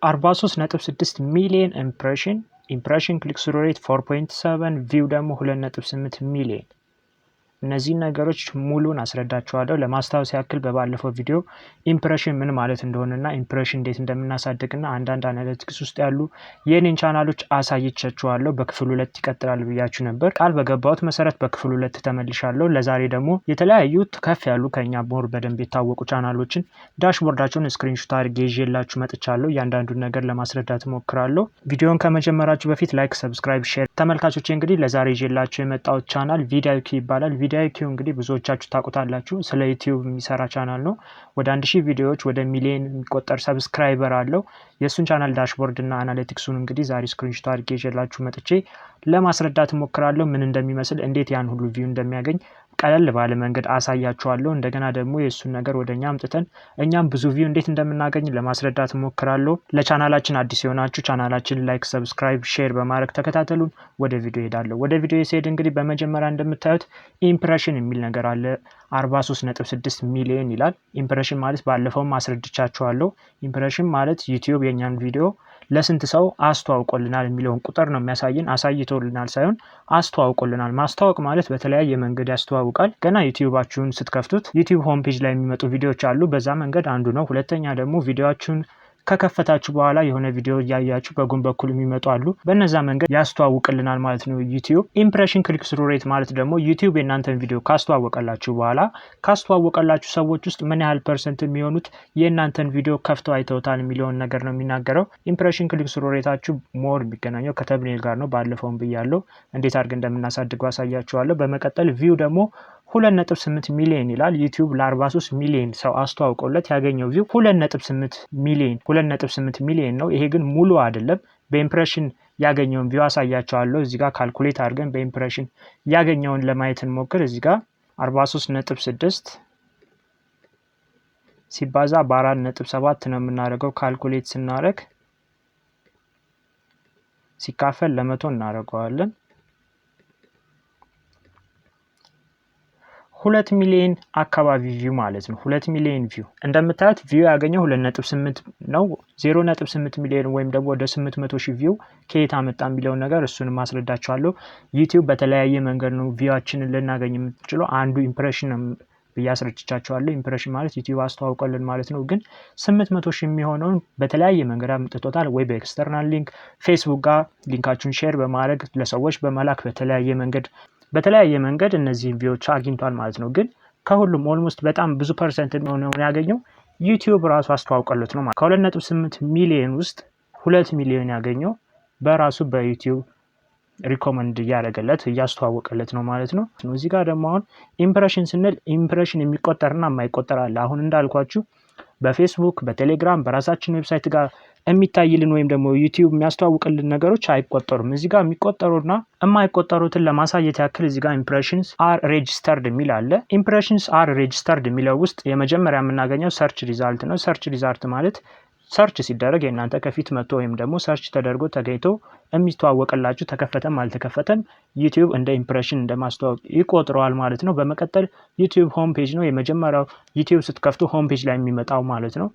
43.6 ሚሊዮን ኢምፕሬሽን ክሊክ ስሩ ሬት 4.7 ቪው ደግሞ 2.8 ሚሊዮን። እነዚህ ነገሮች ሙሉን አስረዳችኋለሁ። ለማስታወስ ያክል በባለፈው ቪዲዮ ኢምፕሬሽን ምን ማለት እንደሆነና ኢምፕሬሽን እንዴት እንደምናሳድግና አንዳንድ አናሊቲክስ ውስጥ ያሉ የኔን ቻናሎች አሳይቻችኋለሁ። በክፍል 2 ይቀጥላል ብያችሁ ነበር። ቃል በገባሁት መሰረት በክፍል 2 ተመልሻለሁ። ለዛሬ ደግሞ የተለያዩ ከፍ ያሉ ከኛ ሞር በደንብ የታወቁ ቻናሎችን ዳሽቦርዳቸውን ስክሪንሾት አድርጌ ይዤላችሁ መጥቻለሁ። እያንዳንዱን ነገር ለማስረዳት ሞክራለሁ። ቪዲዮን ከመጀመራችሁ በፊት ላይክ፣ ሰብስክራይብ፣ ሼር። ተመልካቾቼ እንግዲህ ለዛሬ ይዤላችሁ የመጣሁት ቻናል ቪዲዮ ይባላል። ቪዲዮ እንግዲህ ብዙዎቻችሁ ታውቁታላችሁ። ስለ ዩቱዩብ የሚሰራ ቻናል ነው። ወደ 1000 ቪዲዮዎች ወደ ሚሊዮን የሚቆጠር ሰብስክራይበር አለው። የሱን ቻናል ዳሽቦርድ እና አናሊቲክሱን እንግዲህ ዛሬ ስክሪንሾት አድርጌ ይዤላችሁ መጥቼ ለማስረዳት ሞክራለሁ። ምን እንደሚመስል እንዴት ያን ሁሉ ቪው እንደሚያገኝ ቀለል ባለ መንገድ አሳያችኋለሁ። እንደገና ደግሞ የሱን ነገር ወደኛ አምጥተን እኛም ብዙ ቪው እንዴት እንደምናገኝ ለማስረዳት ሞክራለሁ። ለቻናላችን አዲስ የሆናችሁ ቻናላችን ላይክ፣ ሰብስክራይብ፣ ሼር በማድረግ ተከታተሉን። ወደ ቪዲዮ ሄዳለሁ። ወደ ቪዲዮ ሲሄድ እንግዲህ በመጀመሪያ እንደምታዩት ኢምፕሬሽን የሚል ነገር አለ። 43.6 ሚሊዮን ይላል። ኢምፕሬሽን ማለት ባለፈውም አስረድቻችኋለሁ። ኢምፕሬሽን ማለት ዩቲዩብ የኛን ቪዲዮ ለስንት ሰው አስተዋውቆልናል የሚለውን ቁጥር ነው የሚያሳየን። አሳይቶልናል ሳይሆን አስተዋውቆልናል። ማስተዋወቅ ማለት በተለያየ መንገድ ያስተዋውቃል። ገና ዩቲዩባችሁን ስትከፍቱት ዩቲዩብ ሆም ፔጅ ላይ የሚመጡ ቪዲዮዎች አሉ። በዛ መንገድ አንዱ ነው። ሁለተኛ ደግሞ ቪዲዮአችሁን ከከፈታችሁ በኋላ የሆነ ቪዲዮ ያያችሁ በጎን በኩል የሚመጡ አሉ። በእነዛ መንገድ ያስተዋውቅልናል ማለት ነው ዩቲዩብ። ኢምፕሬሽን ክሊክ ስሩ ሬት ማለት ደግሞ ዩቲዩብ የእናንተን ቪዲዮ ካስተዋወቀላችሁ በኋላ ካስተዋወቀላችሁ ሰዎች ውስጥ ምን ያህል ፐርሰንት የሚሆኑት የእናንተን ቪዲዮ ከፍተው አይተውታል የሚለውን ነገር ነው የሚናገረው። ኢምፕሬሽን ክሊክ ስሩ ሬታችሁ ሞር የሚገናኘው ከተምኔል ጋር ነው። ባለፈውም ብያለሁ። እንዴት አድርገን እንደምናሳድገው አሳያችኋለሁ። በመቀጠል ቪው ደግሞ 2.8 ሚሊዮን ይላል። ዩቲዩብ ለ43 ሚሊዮን ሰው አስተዋውቆለት ያገኘው ቪው 2.8 ሚሊዮን ነው። ይሄ ግን ሙሉ አይደለም። በኢምፕሬሽን ያገኘውን ቪው አሳያችኋለሁ። እዚህ ጋር ካልኩሌት አድርገን በኢምፕሬሽን ያገኘውን ለማየት እንሞክር። እዚህ ጋር 43.6 ሲባዛ በ4.7 ነው የምናደርገው። ካልኩሌት ስናደርግ ሲካፈል ለ100 እናደርገዋለን። 2 ሚሊዮን አካባቢ ቪው ማለት ነው። 2 ሚሊዮን ቪው እንደምታዩት ቪው ያገኘው 2.8 ነው። 0.8 ሚሊዮን ወይም ደግሞ ወደ 800,000 ቪው ከየት አመጣ የሚለው ነገር እሱን ማስረዳችኋለሁ። ዩቲዩብ በተለያየ መንገድ ነው ቪዋችንን ልናገኝ የምንችለው። አንዱ ኢምፕሬሽን ብያስረድቻችኋለሁ። ኢምፕሬሽን ማለት ዩቲዩብ አስተዋውቆልን ማለት ነው። ግን 800,000 የሚሆነውን በተለያየ መንገድ አምጥቶታል። ወይ በኤክስተርናል ሊንክ ፌስቡክ ጋር ሊንካችሁን ሼር በማድረግ ለሰዎች በመላክ በተለያየ መንገድ እነዚህ ቪዲዮዎች አግኝቷል ማለት ነው። ግን ከሁሉም ኦልሞስት በጣም ብዙ ፐርሰንት ነው ያገኘው ዩቲዩብ ራሱ አስተዋውቆለት ነው ማለት። ከ2.8 ሚሊዮን ውስጥ 2 ሚሊዮን ያገኘው በራሱ በዩቲዩብ ሪኮመንድ ያደረገለት ያስተዋወቀለት ነው ማለት ነው። እዚህ ጋር ደግሞ አሁን ኢምፕሬሽን ስንል ኢምፕሬሽን የሚቆጠርና የማይቆጠር አለ። አሁን እንዳልኳችሁ በፌስቡክ፣ በቴሌግራም፣ በራሳችን ዌብሳይት ጋር የሚታይልን ወይም ደግሞ ዩቲዩብ የሚያስተዋውቅልን ነገሮች አይቆጠሩም። እዚህ ጋር የሚቆጠሩና የማይቆጠሩትን ለማሳየት ያክል እዚህ ጋር ኢምፕሬሽንስ አር ሬጂስተርድ የሚል አለ። ኢምፕሬሽንስ አር ሬጂስተርድ የሚለው ውስጥ የመጀመሪያ የምናገኘው ሰርች ሪዛልት ነው። ሰርች ሪዛልት ማለት ሰርች ሲደረግ የእናንተ ከፊት መጥቶ ወይም ደግሞ ሰርች ተደርጎ ተገኝቶ የሚስተዋወቅላችሁ ተከፈተም አልተከፈተም ዩቲዩብ እንደ ኢምፕሬሽን እንደማስተዋወቅ ይቆጥረዋል ማለት ነው። በመቀጠል ዩቲዩብ ሆም ፔጅ ነው የመጀመሪያው ዩቲዩብ ስትከፍቱ ሆም ፔጅ ላይ የሚመጣው ማለት ነው።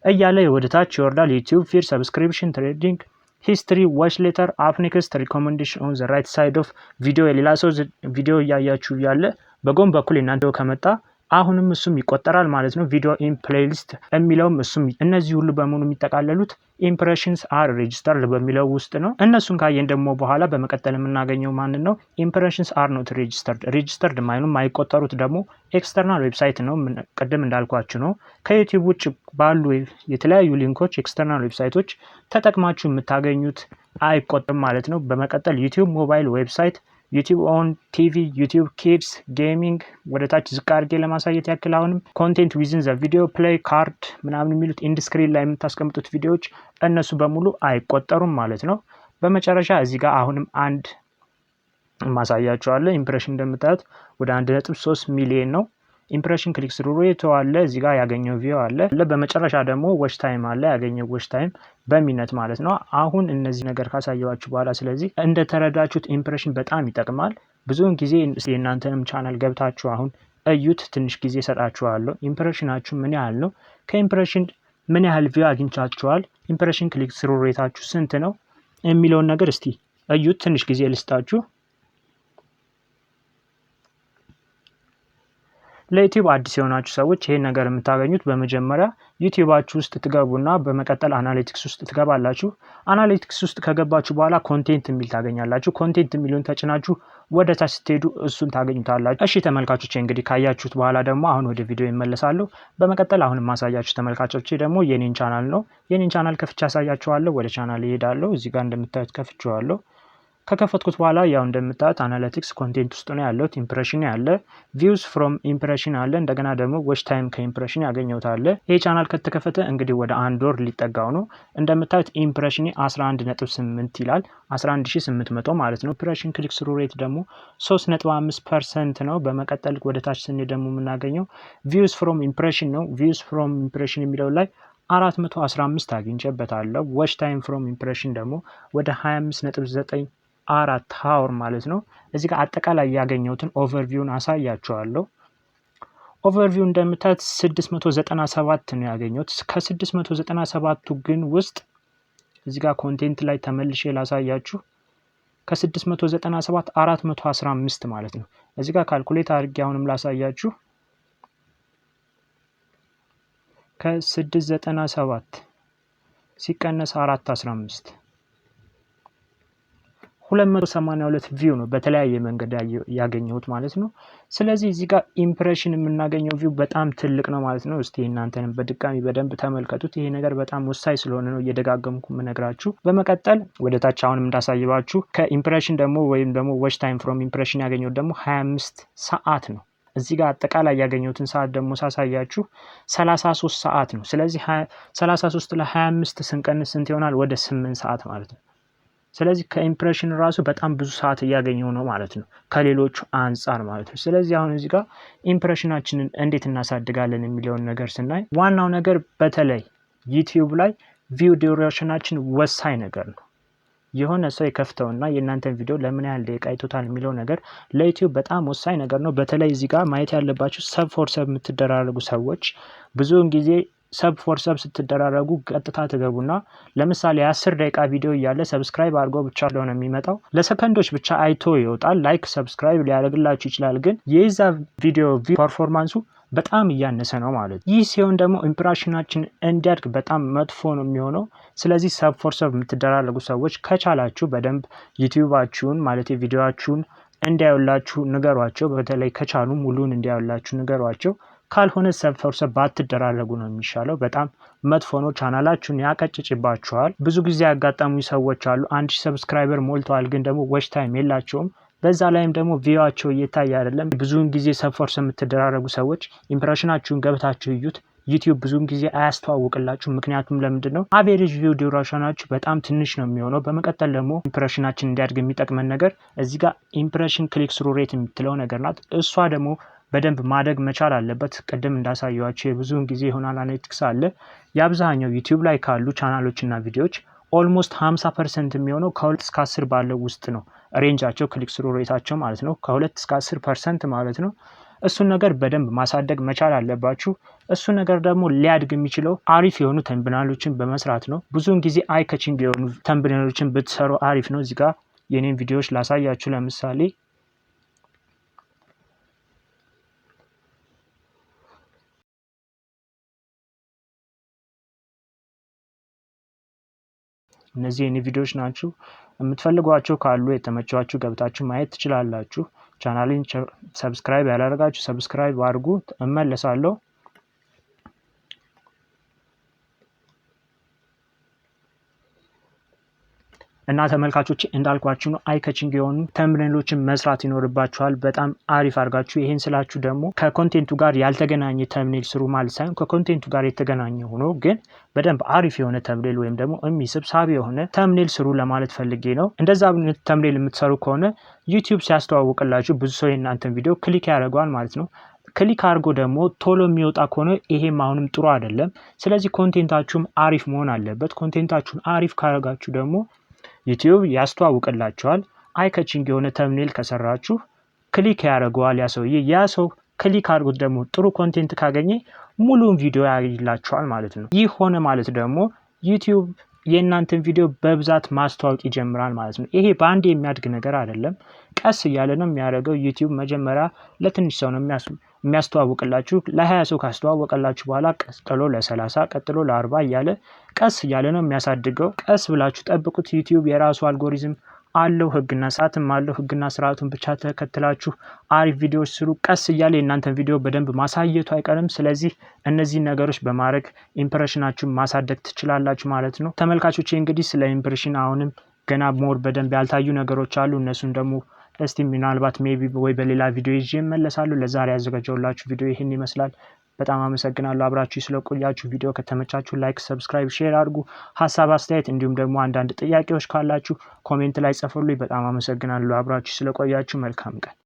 እያለ ወደ ታች ይወርዳል። ዩቲዩብ ፊድ፣ ሰብስክሪፕሽን፣ ትሬዲንግ ሂስትሪ፣ ዋች ሌተር፣ አፕ ኔክስት፣ ሪኮሜንዴሽን ኦን ዘ ራይት ሳይድ ኦፍ ቪዲዮ። የሌላ ሰው ቪዲዮ እያያችሁ ያለ በጎን በኩል እናንተ ከመጣ አሁንም እሱም ይቆጠራል ማለት ነው። ቪዲዮ ኢን ፕሌሊስት የሚለውም እሱም እነዚህ ሁሉ በሙሉ የሚጠቃለሉት ኢምፕሬሽንስ አር ሬጂስተርድ በሚለው ውስጥ ነው። እነሱን ካየን ደግሞ በኋላ በመቀጠል የምናገኘው ማንን ነው? ኢምፕሬሽንስ አር ኖት ሬጂስተርድ ማይኑም አይቆጠሩት ደግሞ ኤክስተርናል ዌብሳይት ነው። ቅድም እንዳልኳችሁ ነው። ከዩቲዩብ ውጭ ባሉ የተለያዩ ሊንኮች ኤክስተርናል ዌብሳይቶች ተጠቅማችሁ የምታገኙት አይቆጥርም ማለት ነው። በመቀጠል ዩቲዩብ ሞባይል ዌብሳይት፣ ዩቲዩብ ኦን ቲቪ፣ ዩቲዩብ ኪድስ፣ ጌሚንግ ወደ ታች ዝቅ አድርጌ ለማሳየት ያክል አሁንም ኮንቴንት ዊዝን ዘ ቪዲዮ ፕሌይ ካርድ ምናምን የሚሉት ኢንድ ስክሪን ላይ የምታስቀምጡት ቪዲዮዎች እነሱ በሙሉ አይቆጠሩም ማለት ነው። በመጨረሻ እዚህ ጋር አሁንም አንድ ማሳያችኋለሁ። ኢምፕሬሽን እንደምታዩት ወደ 1.3 ሚሊዮን ነው። ኢምፕሬሽን ክሊክ ስሩ ሬት አለ፣ እዚህ ጋር ያገኘው ቪው አለ። በመጨረሻ ደግሞ ዋች ታይም አለ፣ ያገኘው ዋች ታይም በሚነት ማለት ነው። አሁን እነዚህ ነገር ካሳየዋችሁ በኋላ ስለዚህ እንደተረዳችሁት ኢምፕሬሽን በጣም ይጠቅማል። ብዙውን ጊዜ የእናንተንም ቻናል ገብታችሁ አሁን እዩት፣ ትንሽ ጊዜ ሰጣችኋለሁ። ኢምፕሬሽናችሁ ምን ያህል ነው? ከኢምፕሬሽን ምን ያህል ቪው አግኝቻችኋል፣ ኢምፕሬሽን ክሊክ ስሩ ሬታችሁ ስንት ነው የሚለውን ነገር እስቲ እዩት። ትንሽ ጊዜ ልስጣችሁ። ለዩቲዩብ አዲስ የሆናችሁ ሰዎች ይሄን ነገር የምታገኙት በመጀመሪያ ዩቲዩባችሁ ውስጥ ትገቡና በመቀጠል አናሊቲክስ ውስጥ ትገባላችሁ። አናሊቲክስ ውስጥ ከገባችሁ በኋላ ኮንቴንት የሚል ታገኛላችሁ። ኮንቴንት የሚሉን ተጭናችሁ ወደ ታች ስትሄዱ እሱን ታገኙታላችሁ። እሺ ተመልካቾቼ እንግዲህ ካያችሁት በኋላ ደግሞ አሁን ወደ ቪዲዮ ይመለሳሉ። በመቀጠል አሁን ማሳያችሁ ተመልካቾቼ ደግሞ የኔን ቻናል ነው። የኔን ቻናል ከፍቼ አሳያችኋለሁ። ወደ ቻናል ይሄዳለሁ። እዚህ ጋር እንደምታዩት ከፍቼዋለሁ። ከከፈትኩት በኋላ ያው እንደምታዩት አናሊቲክስ ኮንቴንት ውስጥ ነው ያለው። ኢምፕሬሽን ያለ፣ ቪውስ ፍሮም ኢምፕሬሽን አለ፣ እንደገና ደግሞ ዎች ታይም ከኢምፕሬሽን ያገኘሁት አለ። ይሄ ቻናል ከተከፈተ እንግዲህ ወደ 1 ወር ሊጠጋው ነው። እንደምታዩት ኢምፕሬሽን 11.8 ይላል፣ 11800 ማለት ነው። ኢምፕሬሽን ክሊክ ስሩ ሬት ደግሞ 3.5% ነው። በመቀጠል ወደ ታች ስንሄድ ደግሞ የምናገኘው ቪውስ ፍሮም ኢምፕሬሽን ነው። ቪውስ ፍሮም ኢምፕሬሽን የሚለው ላይ 415 አግኝቼበታለሁ። ዎች ታይም ፍሮም ኢምፕሬሽን ደግሞ ወደ 25.9 4 ሃወር ማለት ነው። እዚህ ጋር አጠቃላይ ያገኘሁትን ኦቨርቪውን አሳያችኋለሁ። ኦቨርቪው እንደምታዩት 697 ነው ያገኘሁት። ከ697ቱ ግን ውስጥ እዚህ ጋር ኮንቴንት ላይ ተመልሼ ላሳያችሁ። ከ697 415 ማለት ነው። እዚህ ጋር ካልኩሌት አድርጌ አሁንም ላሳያችሁ። ከ697 ሲቀነስ 415 282 ቪው ነው በተለያየ መንገድ ያገኘሁት ማለት ነው። ስለዚህ እዚህ ጋር ኢምፕሬሽን የምናገኘው ቪው በጣም ትልቅ ነው ማለት ነው። እስቲ እናንተንም በድጋሚ በደንብ ተመልከቱት። ይሄ ነገር በጣም ወሳኝ ስለሆነ ነው እየደጋገምኩ የምነግራችሁ። በመቀጠል ወደ ታች አሁንም እንዳሳይባችሁ ከኢምፕሬሽን ደግሞ ወይም ደግሞ ዎች ታይም ፍሮም ኢምፕሬሽን ያገኘሁት ደግሞ 25 ሰዓት ነው። እዚህ ጋር አጠቃላይ ያገኘሁትን ሰዓት ደግሞ ሳሳያችሁ 33 ሰዓት ነው። ስለዚህ 33 ለ25 ስንቀንስ ስንት ይሆናል? ወደ 8 ሰዓት ማለት ነው። ስለዚህ ከኢምፕሬሽን ራሱ በጣም ብዙ ሰዓት እያገኘው ነው ማለት ነው ከሌሎቹ አንፃር ማለት ነው። ስለዚህ አሁን እዚህ ጋር ኢምፕሬሽናችንን እንዴት እናሳድጋለን የሚለውን ነገር ስናይ ዋናው ነገር በተለይ ዩቲዩብ ላይ ቪው ዲዩሬሽናችን ወሳኝ ነገር ነው። የሆነ ሰው የከፍተውና የእናንተን ቪዲዮ ለምን ያህል ደቂቃ አይቶታል የሚለው ነገር ለዩቲዩብ በጣም ወሳኝ ነገር ነው። በተለይ እዚህ ጋር ማየት ያለባችሁ ሰብ ፎር ሰብ የምትደራረጉ ሰዎች ብዙውን ጊዜ ሰብ ፎር ሰብ ስትደራረጉ ቀጥታ ትገቡና ለምሳሌ 10 ደቂቃ ቪዲዮ እያለ ሰብስክራይብ አድርጎ ብቻ ስለሆነ የሚመጣው ለሰከንዶች ብቻ አይቶ ይወጣል። ላይክ ሰብስክራይብ ሊያደርግላችሁ ይችላል፣ ግን የዛ ቪዲዮ ፐርፎርማንሱ በጣም እያነሰ ነው ማለት ነው። ይህ ሲሆን ደግሞ ኢምፕሬሽናችን እንዲያድግ በጣም መጥፎ ነው የሚሆነው። ስለዚህ ሰብ ፎር ሰብ የምትደራረጉ ሰዎች ከቻላችሁ በደንብ ዩቲዩባችሁን ማለት ቪዲዮአችሁን እንዲያዩላችሁ ንገሯቸው። በተለይ ከቻሉ ሙሉን እንዲያዩላችሁ ንገሯቸው። ካልሆነ ሰብ ፎር ሰብ ባትደራረጉ ነው የሚሻለው። በጣም መጥፎ ነው። ቻናላችሁን ያቀጭጭባችኋል። ብዙ ጊዜ ያጋጠሙ ሰዎች አሉ 1000 ሰብስክራይበር ሞልተዋል፣ ግን ደግሞ ዎች ታይም የላቸውም። በዛ ላይም ደግሞ ቪዲዮአቸው እየታየ አይደለም። ብዙውን ጊዜ ሰብ ፎር ሰብ የምትደራረጉ ሰዎች ኢምፕሬሽናችሁን ገብታችሁ እዩት። ዩቲዩብ ብዙውን ጊዜ አያስተዋውቅላችሁ። ምክንያቱም ለምንድን ነው? አቬሬጅ ቪው ዲዩሬሽናችሁ በጣም ትንሽ ነው የሚሆነው። በመቀጠል ደግሞ ኢምፕሬሽናችን እንዲያድግ የሚጠቅመን ነገር እዚህ ጋር ኢምፕሬሽን ክሊክ ስሩ ሬት የምትለው ነገር ናት። እሷ ደግሞ በደንብ ማደግ መቻል አለበት። ቀደም እንዳሳየዋችሁ የብዙውን ጊዜ የሆነ አናሊቲክስ አለ። የአብዛኛው ዩቲዩብ ላይ ካሉ ቻናሎችና ቪዲዮዎች ኦልሞስት 50% የሚሆነው ከ2 እስከ 10 ባለው ውስጥ ነው ሬንጃቸው ክሊክ ስሩ ሬታቸው ማለት ነው። ከ2 እስከ 10% ማለት ነው። እሱን ነገር በደንብ ማሳደግ መቻል አለባችሁ። እሱ ነገር ደግሞ ሊያድግ የሚችለው አሪፍ የሆኑ ተምብኔሎችን በመስራት ነው። ብዙውን ጊዜ አይ ካቺንግ የሆኑ ተምብኔሎችን ብትሰሩ አሪፍ ነው። እዚህ ጋር የኔን ቪዲዮዎች ላሳያችሁ። ለምሳሌ እነዚህ የኔ ቪዲዮዎች ናቸው። የምትፈልጓቸው ካሉ የተመቻችሁ ገብታችሁ ማየት ትችላላችሁ። ቻናሌን ሰብስክራይብ ያላደረጋችሁ ሰብስክራይብ አድርጉ። እመለሳለሁ። እና ተመልካቾች እንዳልኳችሁ ነው አይ ካቺንግ የሆኑ ተምብኔሎችን መስራት ይኖርባችኋል። በጣም አሪፍ አድርጋችሁ። ይሄን ስላችሁ ደግሞ ከኮንቴንቱ ጋር ያልተገናኘ ተምብኔል ስሩ ማለት ሳይሆን ከኮንቴንቱ ጋር የተገናኘ ሆኖ ግን በደንብ አሪፍ የሆነ ተምብኔል ወይም ደግሞ የሚስብ ሳቢ የሆነ ተምብኔል ስሩ ለማለት ፈልጌ ነው። እንደዛ ተምብኔል የምትሰሩ ከሆነ ዩቲዩብ ሲያስተዋውቅላችሁ ብዙ ሰው የእናንተን ቪዲዮ ክሊክ ያደርገዋል ማለት ነው። ክሊክ አድርጎ ደግሞ ቶሎ የሚወጣ ከሆነ ይሄም አሁንም ጥሩ አይደለም። ስለዚህ ኮንቴንታችሁም አሪፍ መሆን አለበት። ኮንቴንታችሁን አሪፍ ካደረጋችሁ ደግሞ ዩቲዩብ ያስተዋውቅላችኋል። አይ ካቺንግ የሆነ ተምብኔል ከሰራችሁ ክሊክ ያደርገዋል ያ ሰውዬ። ያ ሰው ክሊክ አድርጎት ደግሞ ጥሩ ኮንቴንት ካገኘ ሙሉን ቪዲዮ ያይላችኋል ማለት ነው። ይህ ሆነ ማለት ደግሞ ዩቲዩብ የእናንተን ቪዲዮ በብዛት ማስተዋወቅ ይጀምራል ማለት ነው። ይሄ በአንድ የሚያድግ ነገር አይደለም፣ ቀስ እያለ ነው የሚያደርገው። ዩቲዩብ መጀመሪያ ለትንሽ ሰው ነው የሚያስተዋውቅላችሁ። ለ20 ሰው ካስተዋወቀላችሁ በኋላ ቀጥሎ ለ30 ቀጥሎ ለ40 እያለ ቀስ እያለ ነው የሚያሳድገው። ቀስ ብላችሁ ጠብቁት። ዩቲዩብ የራሱ አልጎሪዝም አለው፣ ህግና ስርዓትም አለው። ህግና ስርዓቱን ብቻ ተከትላችሁ አሪፍ ቪዲዮዎች ስሩ። ቀስ እያለ የእናንተን ቪዲዮ በደንብ ማሳየቱ አይቀርም። ስለዚህ እነዚህ ነገሮች በማድረግ ኢምፕሬሽናችሁን ማሳደግ ትችላላችሁ ማለት ነው። ተመልካቾቼ እንግዲህ ስለ ኢምፕሬሽን አሁንም ገና ሞር በደንብ ያልታዩ ነገሮች አሉ። እነሱን ደግሞ እስቲ ምናልባት ሜቢ ወይ በሌላ ቪዲዮ ይዤ እመለሳለሁ። ለዛሬ ያዘጋጀሁላችሁ ቪዲዮ ይሄን ይመስላል። በጣም አመሰግናለሁ አብራችሁ ስለቆያችሁ። ቪዲዮ ከተመቻችሁ ላይክ፣ ሰብስክራይብ፣ ሼር አድርጉ። ሐሳብ አስተያየት እንዲሁም ደግሞ አንዳንድ ጥያቄዎች ካላችሁ ኮሜንት ላይ ጽፉልኝ። በጣም አመሰግናለሁ አብራችሁ ስለቆያችሁ። መልካም ቀን።